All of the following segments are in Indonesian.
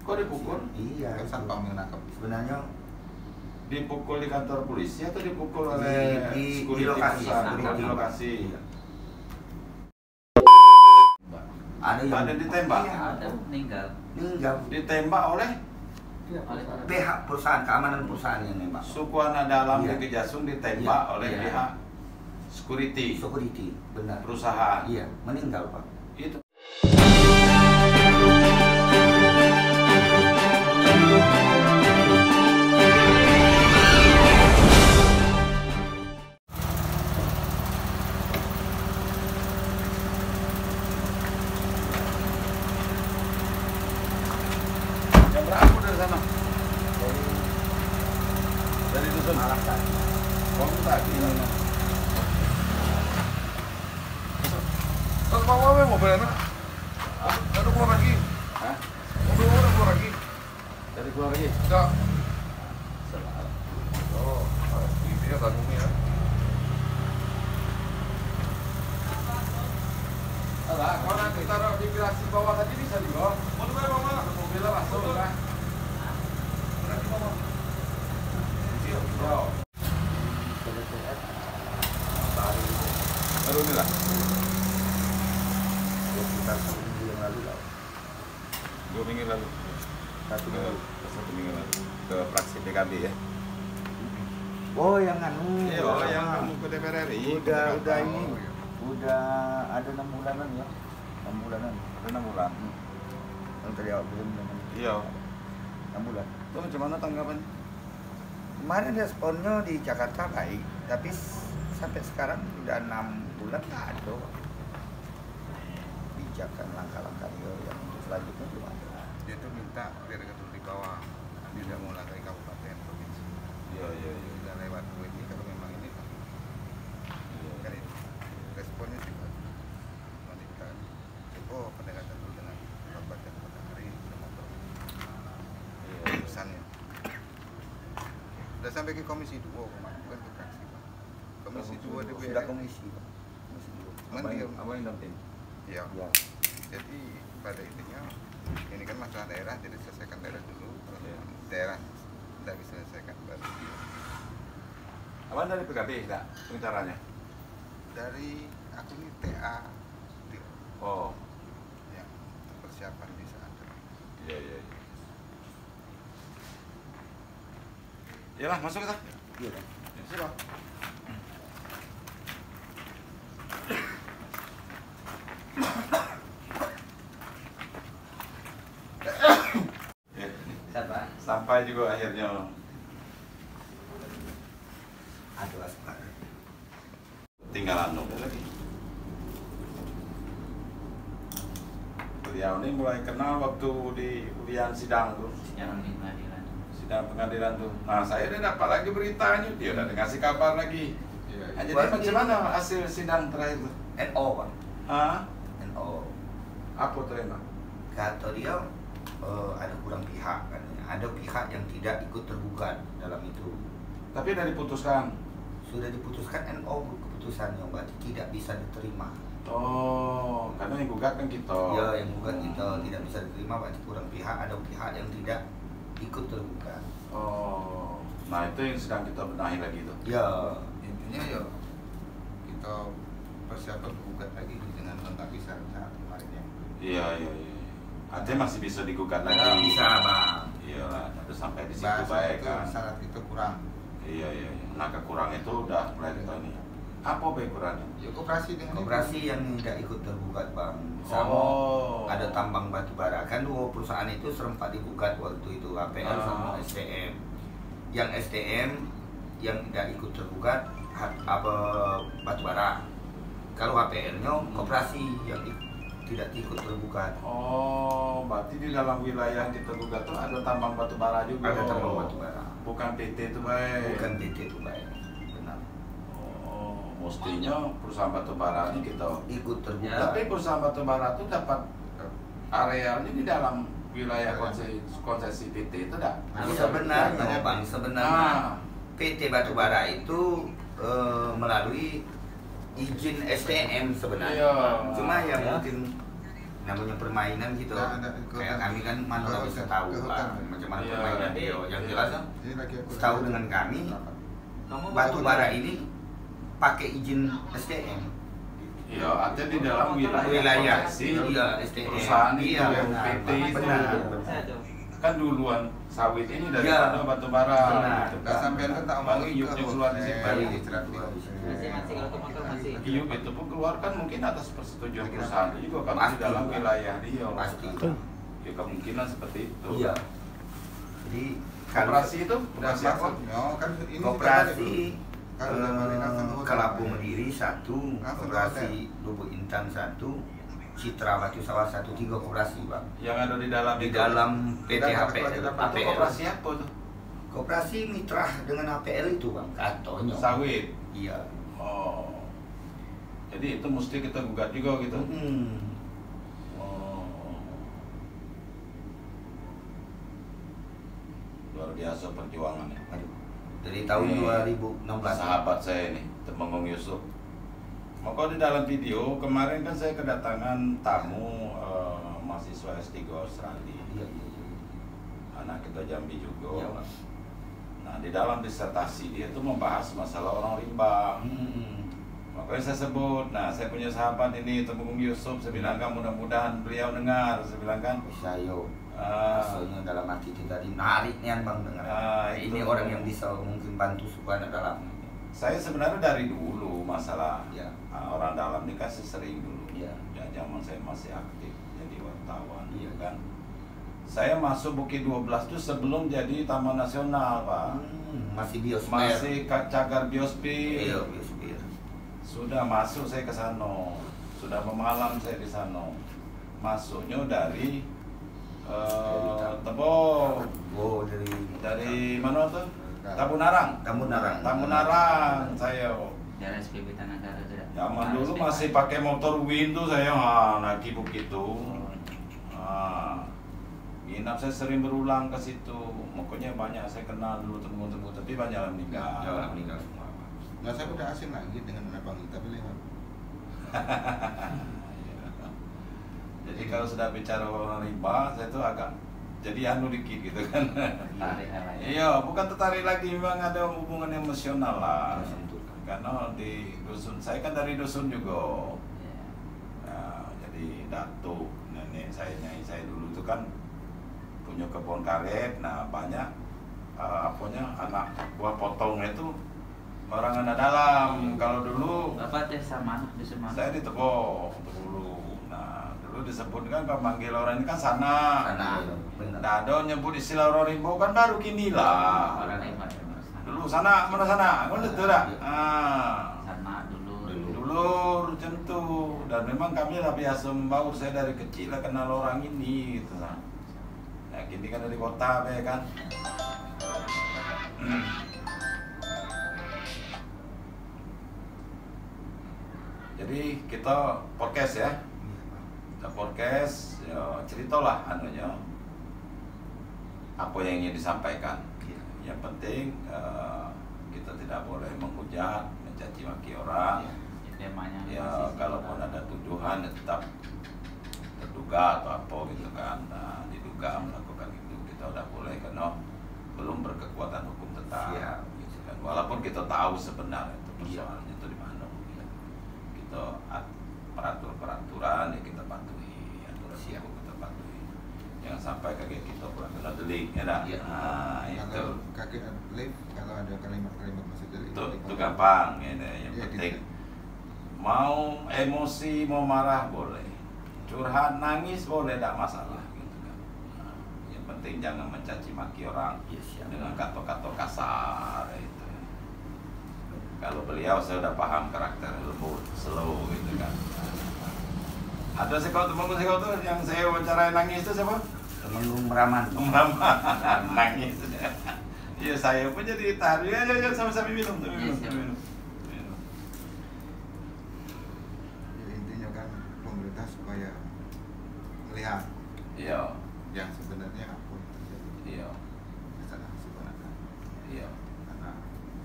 Kok dipukul? Iya. Kan satpam yang nangkep. Sebenarnya Dipukul di kantor polisi atau dipukul oleh di security lokasi, perusahaan? security. Di lokasi. Iya. Ada yang Ada ditembak? Iya, Ada meninggal. meninggal. Ditembak oleh Pihak perusahaan, keamanan perusahaan yang nembak. Sukuana Dalam Iya. di Kejasung ditembak Iya. oleh Iya. pihak security Security, benar. perusahaan. Iya, meninggal Pak. Itu. Jam berapa dari sana? Dari dusun. Malam tadi. Kamu tadi. Terus bawa mobilnya? Lalu keluar lagi? Hah? Mobil udah keluar lagi? Dari keluar lagi? Enggak. Oh, ini ya tanggungnya ya. Alah, kalau nanti taruh di garasi bawah tadi bisa juga. Mau dibawa bawa? Mobilnya masuk kan? Nanti bawa. Yo. Baru ini lah. Sekitar 1 minggu yang lalu lah. 2 minggu lalu. 1 minggu. 1 minggu lalu. Ke fraksi PKB ya. Oh, yang anu. Iya, yang kamu ke DPR RI. Udah ini. Udah ada 6 bulanan ya. 6 bulanan. Ada 6 bulan. Yang tadi awak belum dengan Iya. 6 bulan. Itu gimana tanggapan? Kemarin responnya di Jakarta baik, tapi sampai sekarang udah 6 bulan nggak ada kebijakan langkah-langkah yang untuk selanjutnya belum ada. Dia tuh minta biar ketua di bawah. Dia udah mulai dari kabupaten provinsi. Iya. Udah lewat duit ini kalau memang ini kan itu responnya juga nanti kita coba pendekatan dulu dengan kabupaten kota hari udah mau urusannya. Udah sampai ke komisi 2 kemarin, bukan ke fraksi Pak. Komisi 2 DPR. Sudah komisi, Pak. Komisi dua. Cuman dia Apa yang damping? ya. Ya. Jadi pada intinya ini kan masalah daerah, jadi selesaikan daerah dulu. Kalau Iya. daerah tidak bisa selesaikan baru Abang dari PKB enggak pembicaranya? dari aku ini TA di Oh. yang persiapan bisa ada. Iya. Iyalah, masuk kita. Iya, Pak. Ya, sudah. Ya, Siapa? sampai juga akhirnya Ada aspal. tinggal anu lagi. Beliau ini mulai kenal waktu di ujian sidang tuh. Yang di pengadilan. Sidang pengadilan tuh. Nah, saya udah dapat lagi beritanya, dia udah ngasih kabar lagi. Nah, jadi Buat macam mana hasil sidang terakhir tuh? NO, Pak. Hah? NO. Apa tuh emang? Kata dia ada kurang pihak katanya. Ada pihak yang tidak ikut tergugat dalam itu. Tapi udah diputuskan. Sudah diputuskan NO keputusannya, berarti tidak bisa diterima. Oh, karena yang gugat kan kita. Ya, yang gugat kita tidak bisa diterima, berarti kurang pihak. Ada pihak yang tidak ikut tergugat. Oh, nah itu yang sedang kita benahi lagi tuh. Ya, Intinya ya kita persiapan gugat lagi dengan melengkapi syarat-syarat kemarin ya. Iya. Artinya masih bisa digugat lagi. bisa Bang. Iya lah, itu sampai di situ Bahasa baik itu kan. syarat itu kurang. Iya. Nah kekurang itu udah mulai kita ini. Apa baik kurangnya? Ya koperasi dengan Koperasi yang tidak ikut tergugat Bang. Sama Oh. ada tambang batu bara. Kan dua perusahaan itu serempat digugat waktu itu, APL sama Ah. STM. Yang STM yang tidak ikut tergugat apa batu bara. Kalau HPL-nya koperasi yang tidak ikut tergugat. Oh, berarti di dalam wilayah yang kita gugat tuh ada tambang batu bara juga. Ada tambang batu bara. Bukan PT itu baik. Bukan PT itu baik. Benar. Oh, mestinya perusahaan batu bara ini kita. Ikut tergugat. Tapi perusahaan batu bara itu dapat arealnya di dalam wilayah konsesi PT itu dah. Sebenarnya Bang, sebenarnya PT Batubara itu melalui izin STM sebenarnya. Iya. Cuma yang Ya. mungkin namanya permainan gitu. Nah, ada Kayak kami kan mana nggak bisa tahu lah macam mana permainan dia. Yang jelas Ini lagi aku setahu dengan kami batu bara ini pakai izin SDM. Iya, artinya di dalam Wilayah konsesi iya SDM. perusahaan itu, Iya, PT itu benar. kan duluan sawit ini dari Iya. batu bara. Benar. Gitu Nah, sampean kan tak Baru omongin iupnya keluar di sini. Baru istirahat di Masih kalau ke motor masih. Iup itu pun keluar kan mungkin atas persetujuan perusahaan juga kan di Pasti. dalam wilayah dia. Pasti. Ya kemungkinan seperti itu. Iya. Jadi kalau Koperasi itu Dan koperasi apa? maksudnya kan ini koperasi Kalau udah balik langsung ke hotel. Kelabu Mandiri 1, Langsung ke koperasi Lubuk Intan 1, Citra Batu Sawah 1, 3 koperasi Bang. Yang ada di dalam Di itu. dalam PT Dan HPL. Itu APL. koperasi apa tuh? Koperasi mitra dengan APL itu Bang, katanya. Sawit. Iya. Oh. Jadi itu mesti kita gugat juga gitu. Oh. Luar biasa perjuangannya. Aduh. Dari tahun Ini 2016. Sahabat saya ini, Temenggung Yusuf. Maka di dalam video kemarin kan saya kedatangan tamu mahasiswa S3 Australia. Iya, iya, iya. Anak kita Jambi juga. Iya, Bang. Nah, di dalam disertasi dia itu membahas masalah orang rimba. Makanya saya sebut, nah saya punya sahabat ini Temenggung Yusuf, saya bilang kan mudah-mudahan beliau dengar, saya bilang kan. Bisa yo. Ah, Maksudnya dalam hati kita menarik nih Bang dengar. Itu. Ini orang yang bisa mungkin bantu supaya dalam. saya sebenarnya dari dulu masalah Ya. orang dalam ini kan sering dulu. Iya. Ya, zaman saya masih aktif jadi wartawan, Iya. kan. Saya masuk Bukit 12 itu sebelum jadi Taman Nasional, Pak. Masih biosfer. Masih cagar biosfer. Iya, biosfer. Sudah masuk saya ke sana. Sudah memalam saya di sana. Masuknya dari Tebo. Oh, Dari mana tuh? Tabunarang. Tamunarang. Tamunarang saya. Jalan SPB Tanah Negara tidak. Zaman dulu masih pakai motor Win tuh saya naik bukit itu. Nginap saya sering berulang ke situ. Makanya banyak saya kenal dulu temu-temu, tapi banyak yang meninggal. Jangan meninggal semua. Nah, saya udah asing lagi dengan Abang tapi lewat. Jadi kalau sudah bicara orang rimba, saya tuh agak jadi anu dikit gitu kan. Tarik arah. Iya, bukan tertarik lagi, memang ada hubungan emosional lah. Ada sentuh. Karena di dusun, saya kan dari dusun juga. Iya. Nah, jadi datuk nenek saya, nyai saya dulu itu kan punya kebun karet. Nah, banyak anak buah potong itu orang anak dalam. Kalau dulu Bapak teh sama di Semarang. saya di Tebo dulu. Nah, dulu disebut kan kalau manggil orang ini kan sana. Sana, benar. Nah, ada nyebut istilah orang rimbo kan baru kini lah. Orang hebat. Dulu sana, mana sana? Kan itu dah. Sama dulu. Dulu tentu. Dan memang kami lah biasa membaur, saya dari kecil lah kenal orang ini gitu. Nah, kini kan dari kota ya kan. Jadi kita podcast ya. Kita podcast, ya, ceritalah anunya apa yang ingin disampaikan. Yang penting kita tidak boleh menghujat, mencaci maki orang. Temanya. Ya kalaupun ada tuduhan ya tetap terduga atau apa gitu kan. Nah, diduga melakukan itu kita udah boleh karena belum berkekuatan hukum tetap. Siap. Gitu kan. Walaupun kita tahu sebenarnya itu persoalannya itu di mana. Ya. Kita peraturan ya kita patuhi, aturan Siap. hukum kita patuhi. Jangan sampai kayak kita pulang kena delik ya dah. Iya. Nah, itu. Kalau kaki lift, kalau ada kalimat-kalimat masuk dari Itu gampang ya, yang Iya, penting gitu. mau emosi mau marah boleh, curhat nangis boleh, tidak masalah gitu kan. Nah, yang penting jangan mencaci maki orang dengan kata-kata kasar itu. Kalau beliau saya udah paham karakter lembut, slow gitu kan. Ada Temenggung tuh yang saya wawancarai nangis itu siapa? Temenggung Meraman. Nangis. Iya, saya pun jadi tarik aja sama-sama minum. Minum. Jadi intinya kan pemerintah supaya melihat Iya, yang sebenarnya apa yang terjadi iya, masalah sebenarnya. iya. Karena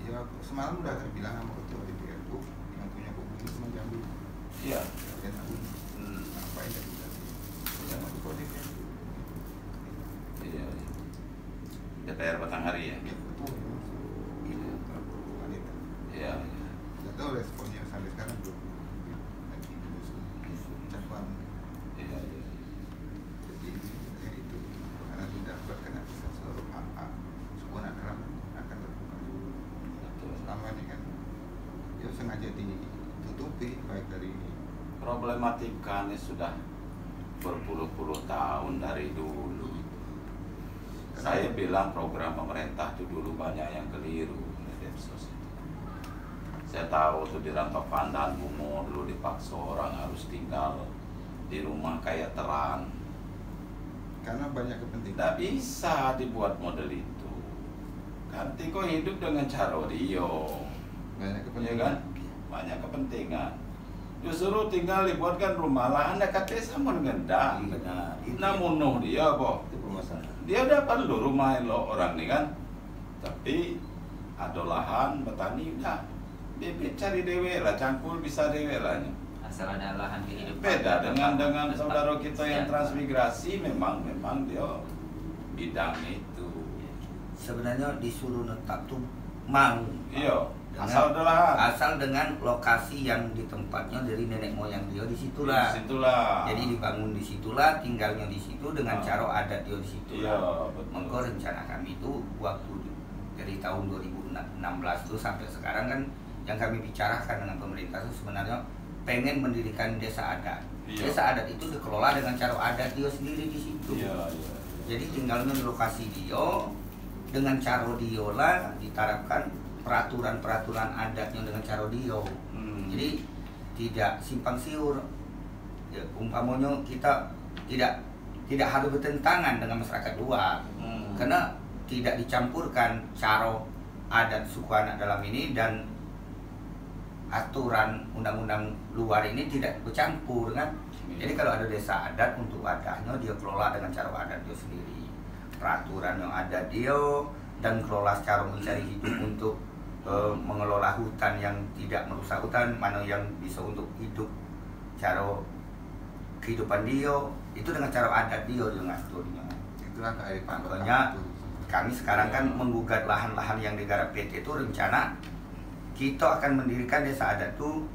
ya semalam udah terbilang sama ketua DPR itu yang punya komunis Jambi. Iya. Kalian tahu Hmm. apa yang terjadi. DPR Batanghari ya. Ya, betul. Ini wanita. Iya. Nggak tahu responnya sampai sekarang belum lagi diusul cabang. Iya. Jadi ya itu karena tidak berkenan seluruh hak suku anak akan terbuka. Betul. Selama ini kan ya sengaja ditutupi baik dari Problematika ini sudah berpuluh-puluh tahun dari dulu. Saya bilang program pemerintah itu dulu banyak yang keliru di Densus itu. Saya tahu tuh di Rantau Pandan Bungo dulu dipaksa orang harus tinggal di rumah kayak teran. karena banyak kepentingan. Tidak bisa dibuat model itu. Ganti kok hidup dengan cara dia. Banyak Ya kepentingan. kan? Banyak kepentingan. Justru tinggal dibuatkan rumah lah, anda katanya sama dengan dah. Benar. Namun dia kok. Itu permasalahan. Dia dapat lo rumah lo orang nih kan. Tapi ada lahan petani udah. Bebek cari dewe lah, cangkul bisa dewe lah. Asal ada lahan kehidupan. Beda dengan Tempat saudara kita yang sejahtera. transmigrasi, memang dia bidang itu. Sebenarnya disuruh netap tuh mau. Iya. Dengan- Asal ada lahan. Asal dengan lokasi yang di tempatnya dari nenek moyang dia disitulah. Disitulah. Jadi dibangun di situlah, tinggalnya di situ dengan Ah. cara adat dia di situ. Iya, betul. Maka rencana kami itu waktu dari tahun 2016 itu sampai sekarang kan yang kami bicarakan dengan pemerintah itu sebenarnya pengen mendirikan desa adat. Iya. Desa adat itu dikelola dengan cara adat dia sendiri di situ. Iya, iya. Jadi tinggalnya di lokasi dia dengan cara dia lah diterapkan peraturan-peraturan adatnya dengan cara dia. Jadi tidak simpang siur. Ya, umpamanya kita tidak harus bertentangan dengan masyarakat luar. Karena tidak dicampurkan cara adat suku anak dalam ini dan aturan undang-undang luar ini tidak bercampur kan. Jadi kalau ada desa adat untuk wadahnya dia kelola dengan cara adat dia sendiri. Peraturan yang ada dia dan kelola cara mencari hidup untuk mengelola hutan yang tidak merusak hutan, mana yang bisa untuk hidup cara kehidupan dia itu dengan cara adat dia ngaturnya. Itulah kearifan lokal Makanya itu. kami sekarang kan menggugat lahan-lahan yang digarap PT itu rencana kita akan mendirikan desa adat tuh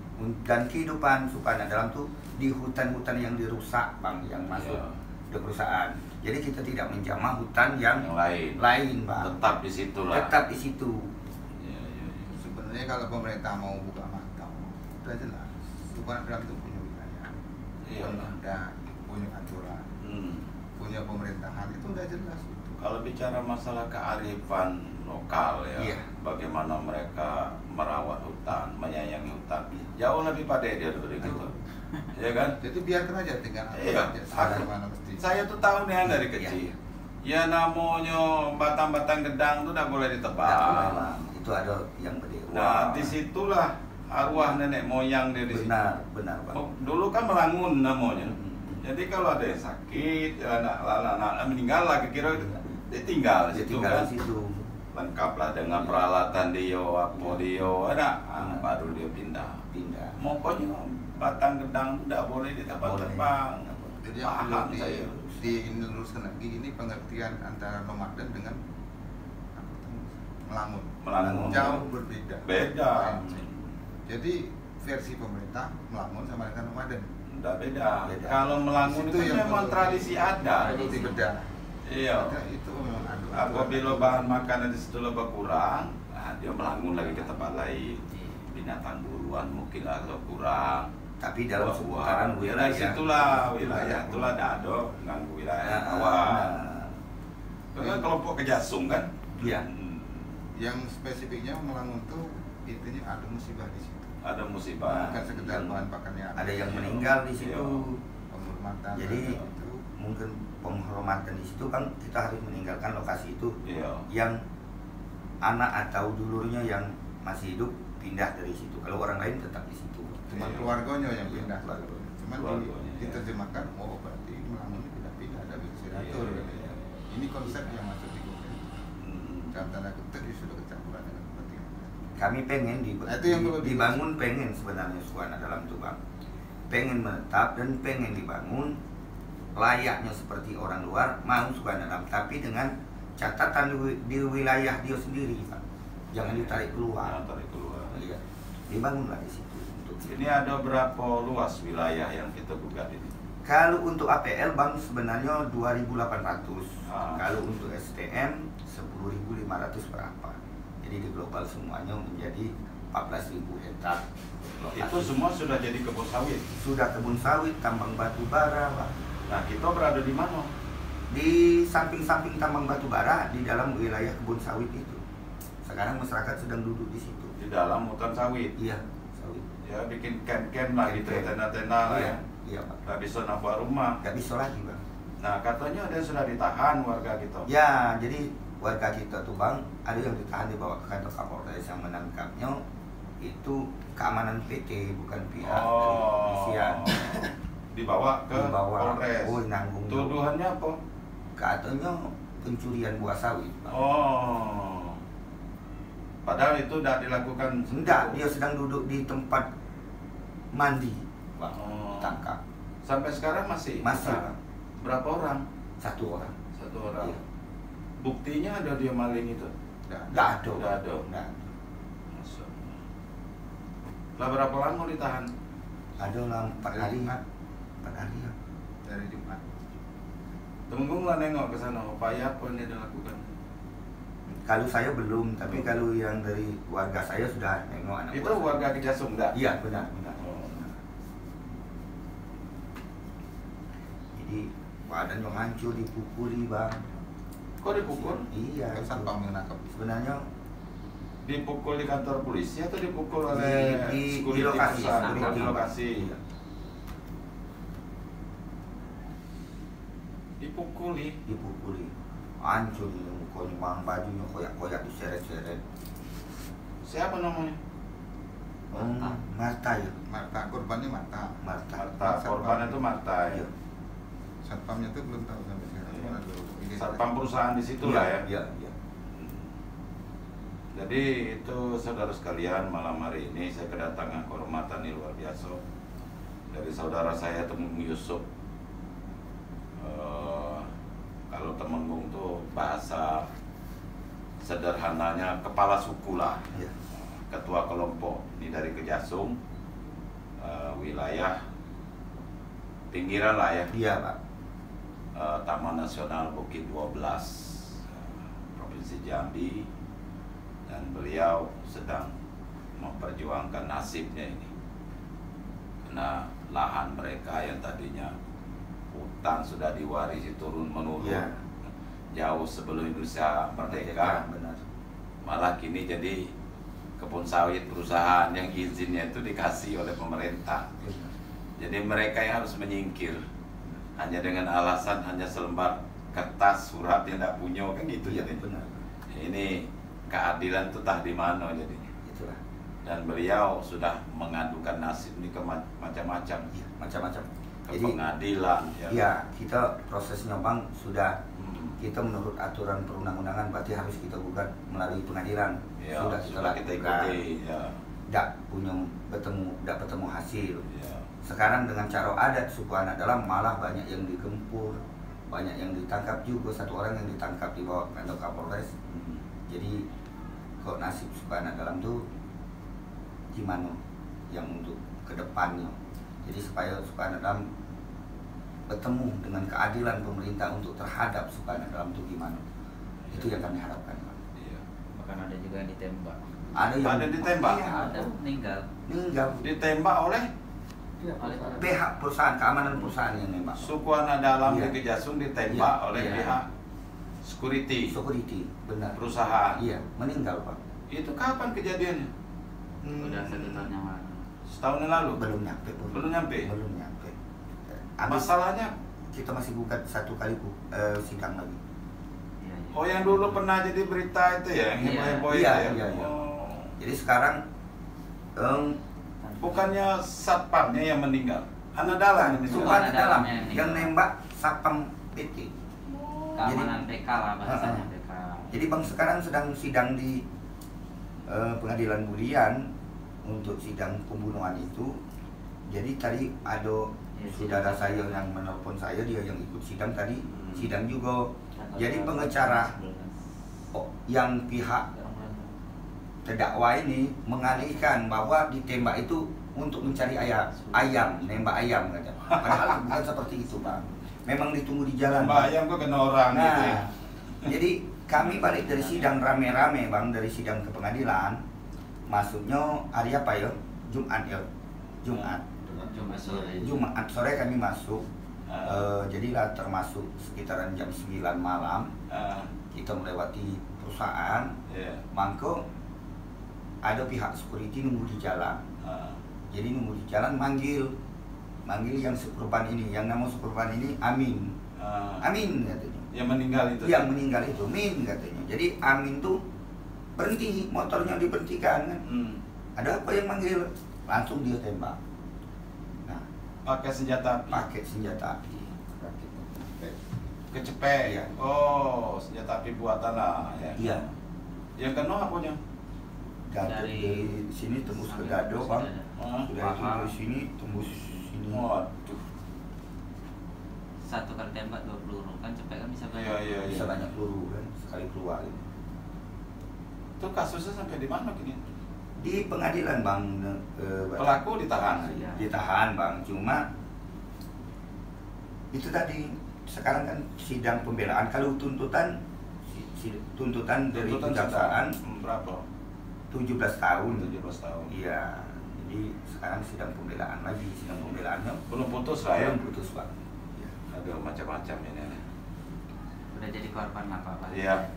dan kehidupan suku anak dalam tuh di hutan-hutan yang dirusak bang, yang masuk ke perusahaan. Jadi kita tidak menjamah hutan yang lain bang. Tetap di situ lah. Tetap di situ. Iya, iya, iya. Sebenarnya kalau pemerintah mau buka mata, udah jelas. Suku anak dalam itu punya wilayah, Iya lah. punya aturan, punya pemerintahan itu udah jelas. Kalau bicara masalah kearifan lokal ya, Iya. bagaimana mereka merawat hutan, menyayangi hutan, jauh lebih pandai dia daripada gitu, ya kan? Jadi biarkan aja tinggal Iya. aja sebagaimana mesti. Saya tuh tahu nih dari kecil, ya namanya batang-batang gedang tuh tidak boleh ditebang. Nggak boleh, Bang. Itu ada yang berdewa. Nah, disitulah arwah nenek moyang dia di situ. benar bang. Oh, dulu kan melangun namanya. Hmm. Jadi kalau ada yang sakit, anak meninggal lah, kira dia tinggal di Dia situ tinggal kan. di situ. Lengkap lah dengan peralatan dia, apa dia ada, baru dia pindah. Pokoknya batang gedang tidak boleh ditebang-tebang. Jadi yang perlu Paham saya. diluruskan lagi ini pengertian antara nomaden dengan apa tuh, melamun. Melamun. Jauh berbeda. Beda. Jadi versi pemerintah melamun sama dengan nomaden. Udah beda. Beda. Kalau melangun Itu itu yang memang perlu tradisi adat. Perlu dibedah. Iya. Itu memang ada. Apabila bahan makanan di situ lebih kurang, nah dia melangun lagi ke tempat lain. Binatang buruan mungkin agak kurang. Tapi dalam Buah-buahan. seputaran Ya, wilayah. dari situlah wilayah itulah dado ganggu wilayah kawan. Karena kelompok kejasung kan. Iya. Yang spesifiknya melangun tuh intinya ada musibah di situ. Ada musibah. Bukan sekedar bahan pakannya. Ada yang meninggal di situ. Penghormatan. Jadi itu. mungkin penghormatan di situ kan kita harus meninggalkan lokasi itu. Iya. Yang anak atau dulurnya yang masih hidup pindah dari situ. Kalau orang lain tetap di situ. Cuma Iya. keluarganya yang pindah. Keluarga. Cuman Keluarganya, diterjemahkan, oh berarti melangun pindah-pindah ada bisa diatur. Iya, iya. Ini konsep yang masuk di Google. Hmm. Dalam tanda kutip dia sudah kecampuran dengan kepentingan. Kami pengen Nah, itu yang perlu dibangun pengen sebenarnya suara dalam itu bang. Pengen menetap dan pengen dibangun layaknya seperti orang luar mau suara dalam, tapi dengan catatan di wilayah dia sendiri, Pak. Jangan ditarik keluar. Jangan tarik keluar. Iya. Dibangunlah di situ. Ini ada berapa luas wilayah yang kita gugat ini? Kalau untuk APL Bang sebenarnya 2.800. Kalau untuk STM 10.500 berapa. Jadi di global semuanya menjadi 14.000 hektar. Itu semua sudah jadi kebun sawit. Sudah kebun sawit, tambang batu bara, Pak. Nah, kita berada di mana? Di samping-samping tambang batu bara di dalam wilayah kebun sawit itu. Sekarang masyarakat sedang duduk di situ. Di dalam hutan sawit. Iya, sawit. Ya, bikin camp-camp lah gitu, Camp-camp. tenda-tenda lah ya. Iya, Pak. Nggak bisa nambah rumah. Nggak bisa lagi, Bang. Nah, katanya ada yang sudah ditahan warga kita. Ya, jadi warga kita tuh Bang, ada yang ditahan dibawa ke kantor Kapolres, yang menangkapnya itu keamanan PT, bukan pihak kepolisian. Dibawa ke Polres. Oh, nanggung. Tuduhannya apa? Katanya pencurian buah sawit, Bang. Oh. Padahal itu tidak dilakukan. Enggak, dia sedang duduk di tempat mandi, Bang. Oh. Tangkap. Sampai sekarang masih? Masih, Nah, Bang. berapa orang? Satu orang. Satu orang. Iya. Buktinya ada dia maling itu? Nggak ada. Nggak ada. Nggak ada. Masya Allah. Lah berapa lama ditahan? Ada lah 4 hari, 4 hari ya. Dari Jumat. Temenggung lah nengok ke sana, upaya apa yang dia lakukan? Kalau saya belum, tapi kalau yang dari warga saya sudah nengok anak Itu buah saya. warga Kejasung enggak? Iya, benar. Oh. Jadi badannya hancur, dipukuli, Bang. Kok dipukul? Iya. Kan itu. satpam yang nangkap. Sebenarnya Dipukul di kantor polisi atau dipukul oleh di security lokasi, perusahaan? security. Di lokasi. Iya. Dipukuli. Dipukuli. Hancur ini mukanya, Bang. Bajunya koyak-koyak diseret-seret. Siapa namanya? Marta ya. Marta, korbannya Marta. Marta. Marta. Korban itu Marta ya. Iya. Satpamnya tuh belum tahu sampai sekarang. Iya. Mana dulu. Satpam perusahaan di situ lah ya. Iya, iya. Jadi itu saudara sekalian, malam hari ini saya kedatangan kehormatan yang luar biasa dari saudara saya Temenggung Yusuf. Kalau Temenggung tuh bahasa sederhananya kepala suku lah, Iya. ketua kelompok ini dari Kejasung, wilayah pinggiran lah ya. Iya, Pak. Taman Nasional Bukit 12, Provinsi Jambi, dan beliau sedang memperjuangkan nasibnya ini. Karena lahan mereka yang tadinya hutan sudah diwarisi turun-menurun, Iya. jauh sebelum Indonesia merdeka, Benar. malah kini jadi kebun sawit perusahaan yang izinnya itu dikasih oleh pemerintah. Benar. Jadi mereka yang harus menyingkir hanya dengan alasan hanya selembar kertas surat yang tidak punya, kan gitu. Iya, jadi benar. ini keadilan itu tah di mana jadinya. Itulah. Dan beliau sudah mengadukan nasib ini ke macam-macam, Iya, macam-macam. ke Jadi pengadilan ya. iya, kita prosesnya Bang sudah kita Hmm. menurut aturan perundang-undangan berarti harus kita gugat melalui pengadilan. Ya, sudah sudah kita lakukan. ikuti ya. Tidak bertemu hasil. Ya. Sekarang dengan cara adat suku anak dalam malah banyak yang digempur, banyak yang ditangkap juga. Satu orang yang ditangkap di bawah kantor Kapolres. Hmm. Jadi kok nasib suku anak dalam tuh gimana yang untuk kedepannya. Jadi supaya suku anak dalam bertemu dengan keadilan pemerintah untuk terhadap suku anak dalam itu gimana. Itu yang kami harapkan, Pak. Iya. Bahkan ada juga yang ditembak. Ada yang Ada ditembak? Iya, Ada meninggal. meninggal. Ditembak oleh Pihak perusahaan, keamanan perusahaan yang nembak. suku anak dalam Iya. di Kejasung ditembak Iya. oleh Iya. pihak security Security, benar. perusahaan. Iya, meninggal, Pak. Itu kapan kejadiannya? Udah 1 tahun yang lalu. Setahun yang lalu? Belum nyampe, Bro. Belum nyampe? Belum nyampe. Habis Masalahnya, kita masih gugat 1 kali sidang lagi. Iya, iya. oh yang dulu pernah jadi berita itu ya, yang Iya. heboh-heboh Iya, itu ya? iya, iya. Oh. Jadi sekarang Bukannya satpamnya yang meninggal? Anak dalam ini suku sudah. anak dalam dalamnya yang yang nembak satpam PT. Keamanan PK lah bahasanya Heeh. PK. Jadi Bang sekarang sedang sidang di pengadilan Bulian untuk sidang pembunuhan itu. Jadi tadi ada Ya, saudara sidang. saya yang menelpon saya, dia yang ikut sidang tadi, Hmm. sidang juga. Jadi pengacara yang pihak terdakwa ini mengalihkan bahwa ditembak itu untuk mencari ayam, nembak ayam katanya. Padahal bukan seperti itu, Bang. Memang ditunggu di jalan. Mbak ayam kok kena orang gitu ya. Nah, jadi kami balik dari sidang rame-rame, Bang, dari sidang ke pengadilan. Masuknya hari apa ya? Jumat ya. Jumat sore. Jumat sore kami masuk. Jadilah termasuk sekitaran jam 9 malam. Kita melewati perusahaan. Mangko ada pihak security nunggu di jalan. Jadi nunggu di jalan manggil yang sekurban ini, yang nama sekurban ini Amin. Amin katanya. Yang meninggal itu. Yang meninggal itu Min katanya. Jadi Amin tuh berhenti, motornya diberhentikan kan. Ada apa yang manggil? Langsung dia tembak. Nah, pakai senjata api. pakai senjata api. Kecepet. Iya. Oh, senjata api buatan lah ya. Iya. Yang kena apanya? Dari sini tembus ke dado, Bang. Sudah itu dari sini tembus sini. Waduh. Satu kali tembak 2 peluru kan cepet kan bisa banyak. Iya. Bisa banyak peluru kan sekali keluar. Itu kasusnya sampai di mana gini? Di pengadilan, Bang. Pelaku ditahan. Iya. Ditahan, Bang. Cuma itu tadi sekarang kan sidang pembelaan. Kalau tuntutan tuntutan dari kejaksaan berapa? 17 tahun. 17 tahun. Iya. Jadi sekarang sidang pembelaan lagi. Sidang pembelaannya Belum putus lah ya. belum putus, Bang. Iya. Ada macam-macam ini. Udah jadi korban apa-apa. Iya.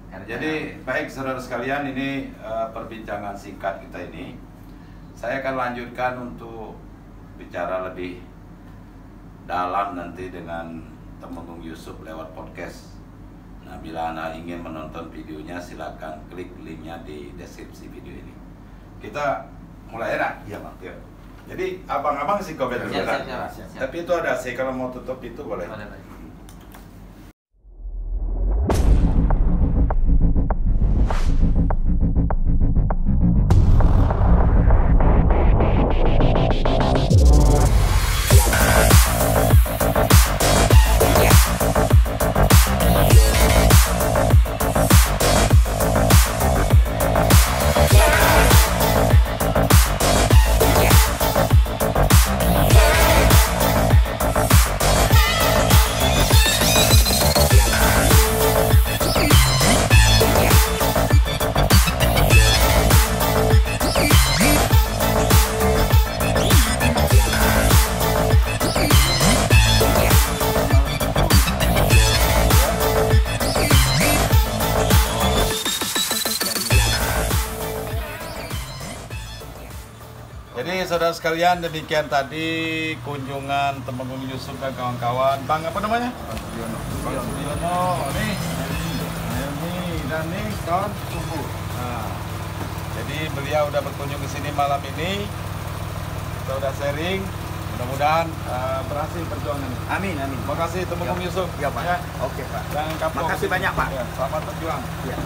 Karena- Jadi baik saudara sekalian, ini perbincangan singkat kita ini. Saya akan lanjutkan untuk bicara lebih dalam nanti dengan Temenggung Yusuf lewat podcast. Nah, bila Anda ingin menonton videonya, silakan klik linknya di deskripsi video ini. Kita mulai ya? Iya, Bang. Ya. Jadi abang-abang sih kopi dulu kan? Siap. Tapi itu ada sih, kalau mau tutup itu boleh. Boleh, boleh. Jadi saudara sekalian, demikian tadi kunjungan Temenggung Yusuf dan kawan-kawan. Bang apa namanya? Bang Sudiono. Nih, ini dan nih kawan tumbuh. Nah, jadi beliau udah berkunjung ke sini malam ini. Kita udah sharing. Mudah-mudahan berhasil perjuangan ini. Amin, amin. Terima kasih Temenggung Yusuf. Ya, Pak. Ya. Oke, Pak. Dan Kapolres. Makasih banyak, Pak. Ya, selamat berjuang. Ya.